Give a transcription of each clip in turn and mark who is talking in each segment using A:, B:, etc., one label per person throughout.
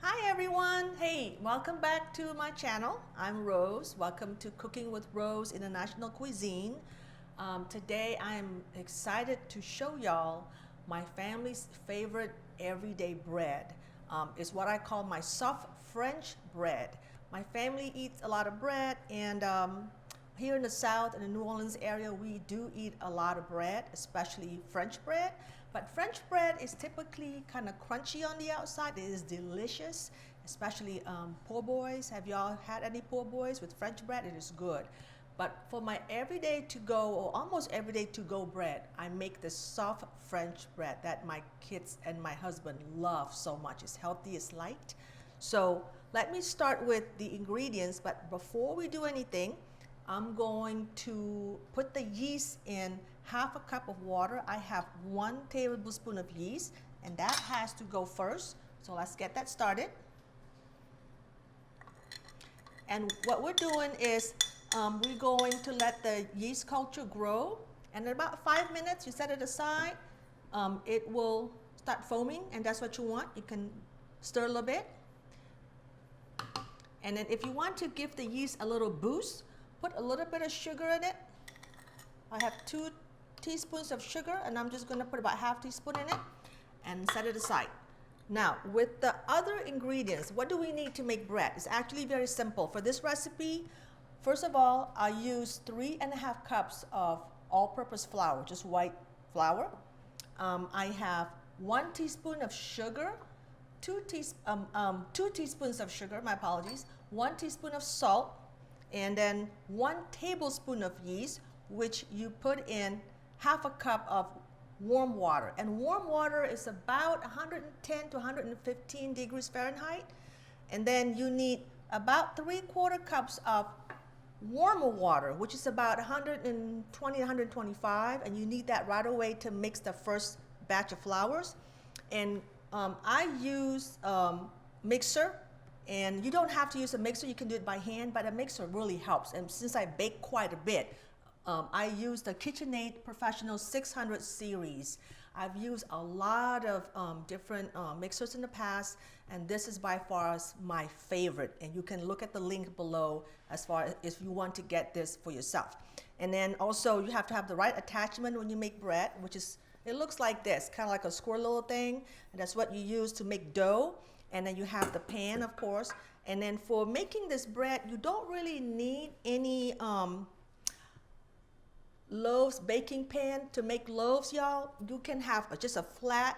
A: Hi everyone! Hey, welcome back to my channel. I'm Rose. Welcome to Cooking with Rose International Cuisine. Today I'm excited to show y'all my family's favorite everyday bread. It's what I call my soft French bread. My family eats a lot of bread, and here in the South, in the New Orleans area, we do eat a lot of bread, especially French bread. But French bread is typically kind of crunchy on the outside. It is delicious, especially po' boys. Have y'all had any po' boys with French bread? It is good. But for my everyday to-go or almost everyday to-go bread, I make this soft French bread that my kids and my husband love so much. It's healthy, it's light. So let me start with the ingredients, but before we do anything, I'm going to put the yeast in half a cup of water. I have 1 tablespoon of yeast, and that has to go first. So let's get that started. And what we're doing is we're going to let the yeast culture grow, and in about 5 minutes, you set it aside. It will start foaming, and that's what you want. You can stir a little bit. And then if you want to give the yeast a little boost, put a little bit of sugar in it. I have 2 teaspoons of sugar, and I'm just going to put about ½ teaspoon in it and set it aside. Now, with the other ingredients, what do we need to make bread? It's actually very simple. For this recipe, first of all, I use 3½ cups of all-purpose flour, just white flour. I have 1 teaspoon of sugar, 2 teaspoons of sugar, my apologies, 1 teaspoon of salt, and then 1 tablespoon of yeast, which you put in ½ a cup of warm water. And warm water is about 110 to 115 degrees Fahrenheit. And then you need about 3/4 cups of warmer water, which is about 120 to 125, and you need that right away to mix the first batch of flours. And I use mixer. And you don't have to use a mixer, you can do it by hand, but a mixer really helps. And since I bake quite a bit, I use the KitchenAid Professional 600 series. I've used a lot of different mixers in the past, and this is by far my favorite. And you can look at the link below as far as if you want to get this for yourself. And then also you have to have the right attachment when you make bread, which is, it looks like this, kind of like a square little thing. And that's what you use to make dough. And then you have the pan, of course. And then for making this bread, you don't really need any loaves baking pan to make loaves, y'all. You can have just a flat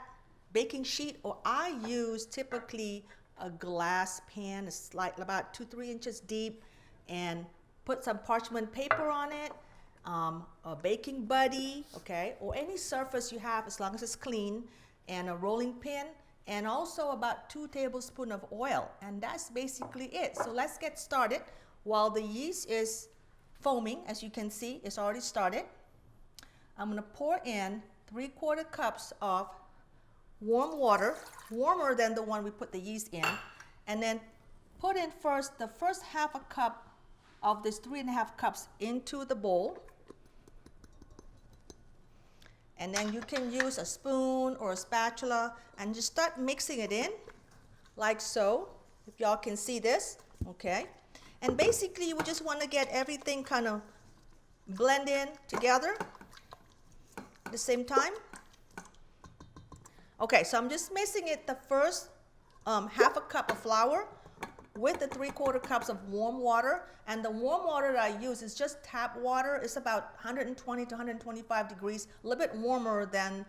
A: baking sheet, or I use typically a glass pan. It's like about 2-3 inches deep, and put some parchment paper on it, a baking buddy, okay, or any surface you have as long as it's clean, and a rolling pin, and also about 2 tablespoons of oil, and that's basically it. So let's get started. While the yeast is foaming, as you can see, it's already started. I'm going to pour in 3/4 cups of warm water, warmer than the one we put the yeast in, and then put in first the first ½ a cup of this 3½ cups into the bowl. And then you can use a spoon or a spatula and just start mixing it in, like so, if y'all can see this, okay? And basically, you just want to get everything kind of blend in together at the same time. Okay, so I'm just mixing it the first ½ a cup of flour with the 3/4 cups of warm water. And the warm water that I use is just tap water. It's about 120 to 125 degrees, a little bit warmer than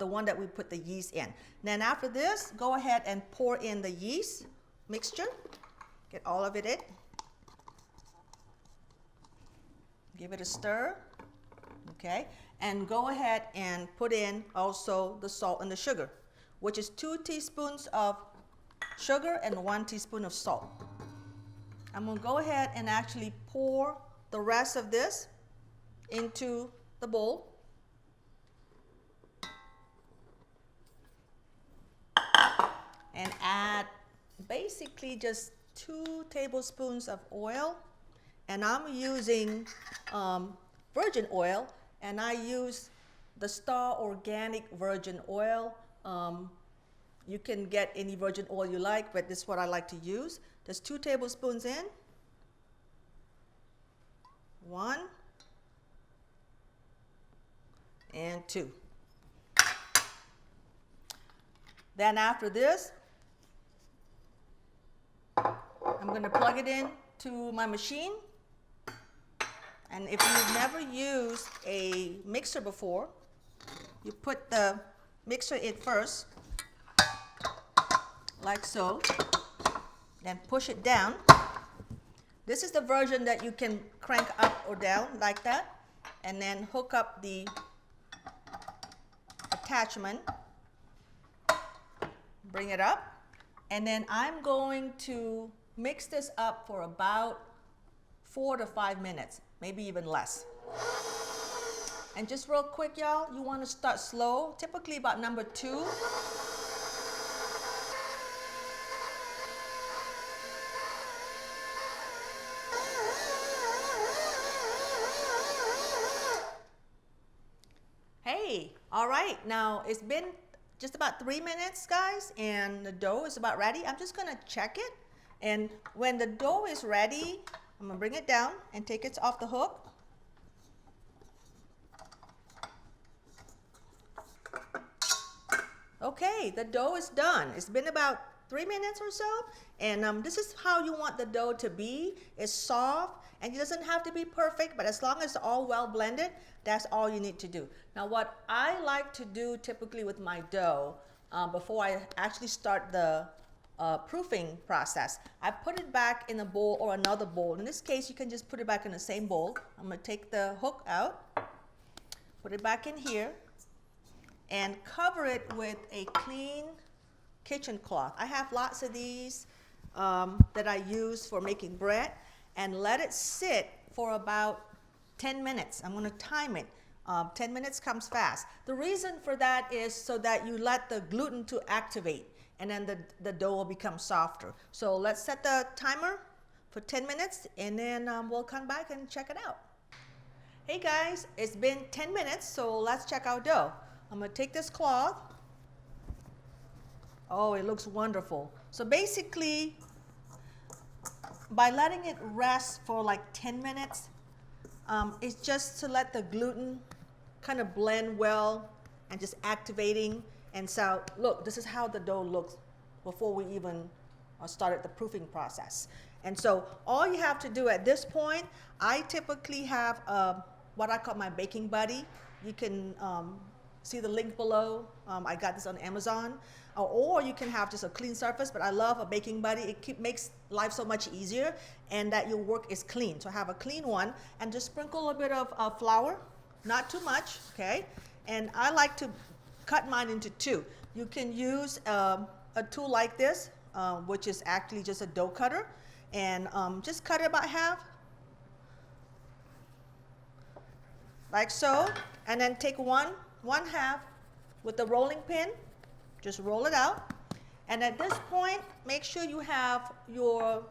A: the one that we put the yeast in. Then after this, go ahead and pour in the yeast mixture. Get all of it in. Give it a stir, okay? And go ahead and put in also the salt and the sugar, which is 2 teaspoons of sugar and 1 teaspoon of salt. I'm going to go ahead and actually pour the rest of this into the bowl. And add basically just 2 tablespoons of oil. And I'm using virgin oil, and I use the Star Organic virgin oil. You can get any virgin oil you like, but this is what I like to use. There's 2 tablespoons in. 1 and 2. Then after this, I'm going to plug it in to my machine. And if you've never used a mixer before, you put the mixer in first, like so, then push it down. This is the version that you can crank up or down like that, and then hook up the attachment, bring it up, and then I'm going to mix this up for about 4 to 5 minutes, maybe even less. And just real quick, y'all, you want to start slow, typically about number 2. Hey, all right, now it's been just about 3 minutes, guys, and the dough is about ready. I'm just gonna check it, and when the dough is ready, I'm gonna bring it down and take it off the hook. Okay, the dough is done. It's been about 3 minutes or so, and this is how you want the dough to be. It's soft, and it doesn't have to be perfect, but as long as it's all well blended, that's all you need to do. Now, what I like to do typically with my dough, before I actually start the proofing process, I put it back in a bowl or another bowl. In this case, you can just put it back in the same bowl. I'm gonna take the hook out, put it back in here, and cover it with a clean kitchen cloth. I have lots of these that I use for making bread, and let it sit for about 10 minutes. I'm gonna time it. 10 minutes comes fast. The reason for that is so that you let the gluten to activate, and then the dough will become softer. So let's set the timer for 10 minutes, and then we'll come back and check it out. Hey guys, it's been 10 minutes, so let's check our dough. I'm gonna take this cloth. Oh, it looks wonderful. So basically, by letting it rest for like 10 minutes, it's just to let the gluten kind of blend well and just activating. And so, look, this is how the dough looks before we even started the proofing process. And so all you have to do at this point, I typically have what I call my baking buddy. You can see the link below. I got this on Amazon. Or you can have just a clean surface, but I love a baking buddy. It makes life so much easier, and that your work is clean. So have a clean one, and just sprinkle a bit of flour, not too much, okay? And I like to cut mine into 2. You can use a tool like this, which is actually just a dough cutter, and just cut it about half, like so, and then take one half with the rolling pin. Just roll it out, and at this point, make sure you have your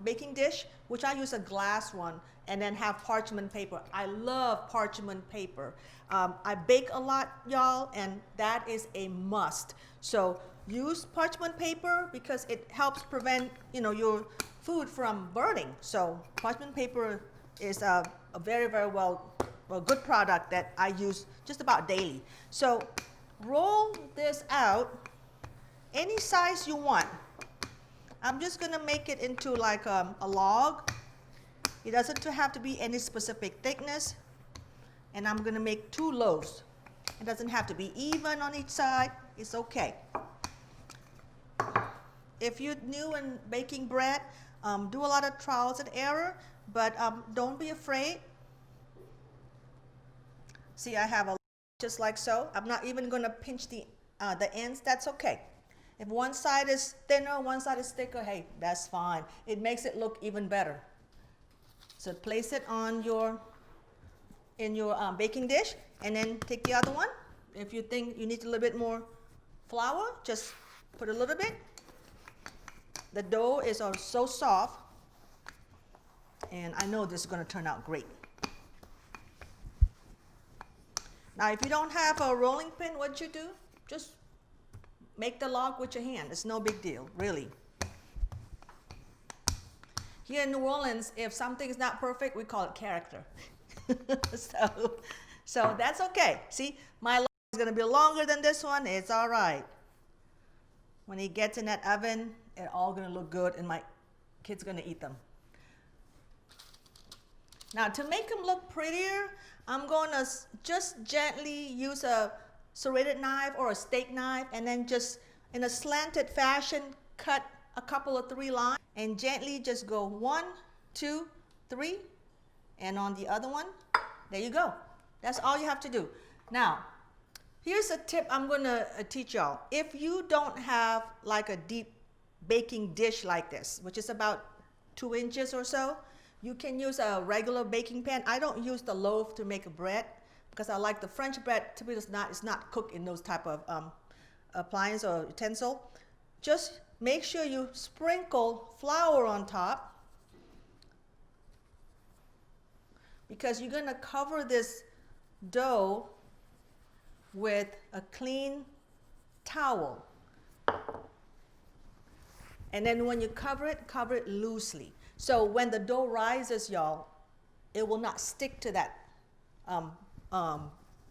A: baking dish, which I use a glass one, and then have parchment paper. I love parchment paper. I bake a lot, y'all, and that is a must. So use parchment paper because it helps prevent, your food from burning. So parchment paper is a very, very good product that I use just about daily. So roll this out any size you want. I'm just gonna make it into like a log. It doesn't have to be any specific thickness. And I'm gonna make 2 loaves. It doesn't have to be even on each side. It's okay. If you're new in baking bread, do a lot of trials and error, but don't be afraid. See, I have a just like so. I'm not even going to pinch the ends. That's okay. If one side is thinner, one side is thicker, hey, that's fine. It makes it look even better. So place it on in your baking dish, and then take the other one. If you think you need a little bit more flour, just put a little bit. The dough is so soft, and I know this is going to turn out great. Now, if you don't have a rolling pin, what you do, just make the log with your hand. It's no big deal, really. Here in New Orleans, if something is not perfect, we call it character. so that's okay. See, my log is going to be longer than this one. It's all right. When it gets in that oven, it's all going to look good, and my kids are going to eat them. Now, to make them look prettier, I'm going to just gently use a serrated knife or a steak knife, and then just in a slanted fashion, cut a couple of 3 lines, and gently just go 1, 2, 3, and on the other one, there you go. That's all you have to do. Now, here's a tip I'm going to teach y'all. If you don't have like a deep baking dish like this, which is about 2 inches or so, you can use a regular baking pan. I don't use the loaf to make a bread because I like the French bread typically it's not cooked in those type of appliance or utensil. Just make sure you sprinkle flour on top, because you're going to cover this dough with a clean towel. And then when you cover it loosely. So when the dough rises, y'all, it will not stick to that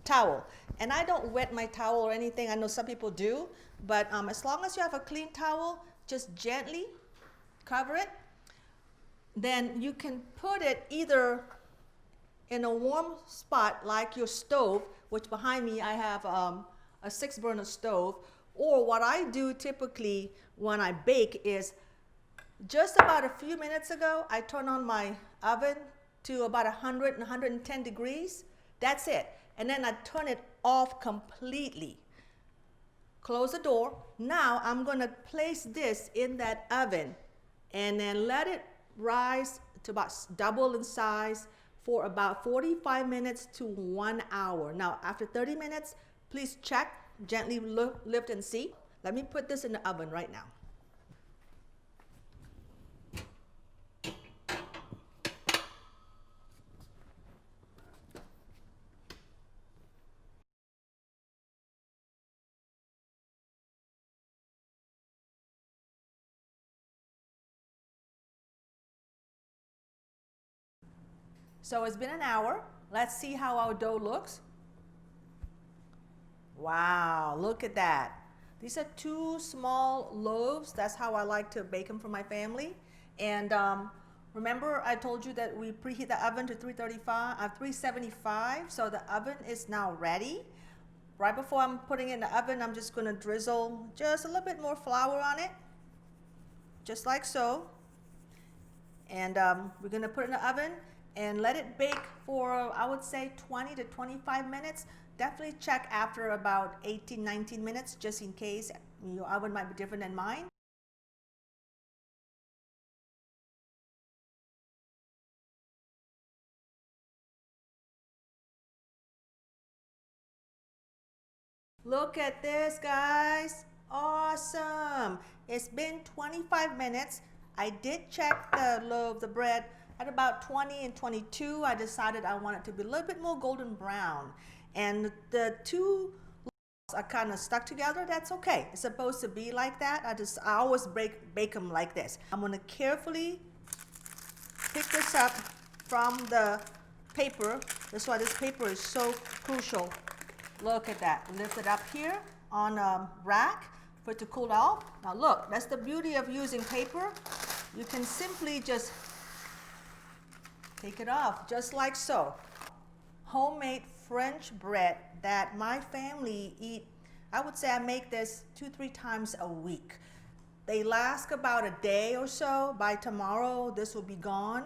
A: towel. And I don't wet my towel or anything. I know some people do. But as long as you have a clean towel, just gently cover it. Then you can put it either in a warm spot like your stove, which behind me I have a 6-burner stove. Or what I do typically when I bake is just about a few minutes ago, I turn on my oven to about 100 and 110 degrees. That's it. And then I turn it off completely. Close the door. Now I'm going to place this in that oven and then let it rise to about double in size for about 45 minutes to 1 hour. Now, after 30 minutes, please check, gently lift and see. Let me put this in the oven right now. So it's been an hour. Let's see how our dough looks. Wow, look at that. These are 2 small loaves. That's how I like to bake them for my family. And remember I told you that we preheat the oven to 375. So the oven is now ready. Right before I'm putting it in the oven, I'm just going to drizzle just a little bit more flour on it. Just like so. And we're going to put it in the oven and let it bake for, I would say, 20 to 25 minutes. Definitely check after about 18, 19 minutes, just in case your oven might be different than mine. Look at this, guys. Awesome. It's been 25 minutes. I did check the bread at about 20 and 22. I decided I want it to be a little bit more golden brown. And the 2 loaves are kind of stuck together. That's okay. It's supposed to be like that. I always bake them like this. I'm going to carefully pick this up from the paper. That's why this paper is so crucial. Look at that. Lift it up here on a rack for it to cool off. Now look, that's the beauty of using paper. You can simply just take it off, just like so. Homemade French bread that my family eat. I would say I make this 2-3 times a week. They last about a day or so. By tomorrow, this will be gone.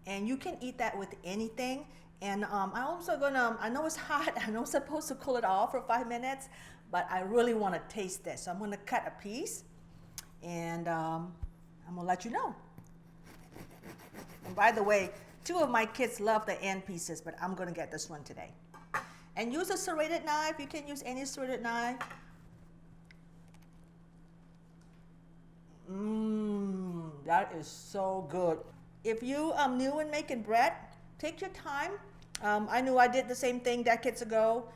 A: And you can eat that with anything. And I'm also I know it's hot. I know I'm supposed to cool it off for 5 minutes, but I really want to taste this. So I'm going to cut a piece, and I'm going to let you know. And by the way, 2 of my kids love the end pieces, but I'm going to get this one today. And use a serrated knife. You can use any serrated knife. That is so good. If you are new in making bread, take your time. I knew I did the same thing decades ago.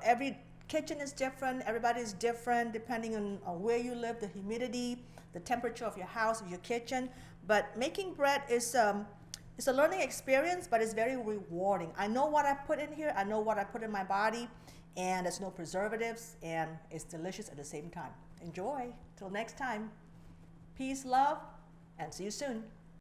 A: Every kitchen is different, everybody is different depending on where you live, the humidity, the temperature of your house, of your kitchen. But making bread is it's a learning experience, but it's very rewarding. I know what I put in here, I know what I put in my body, and there's no preservatives, and it's delicious at the same time. Enjoy. Till next time. Peace, love, and see you soon.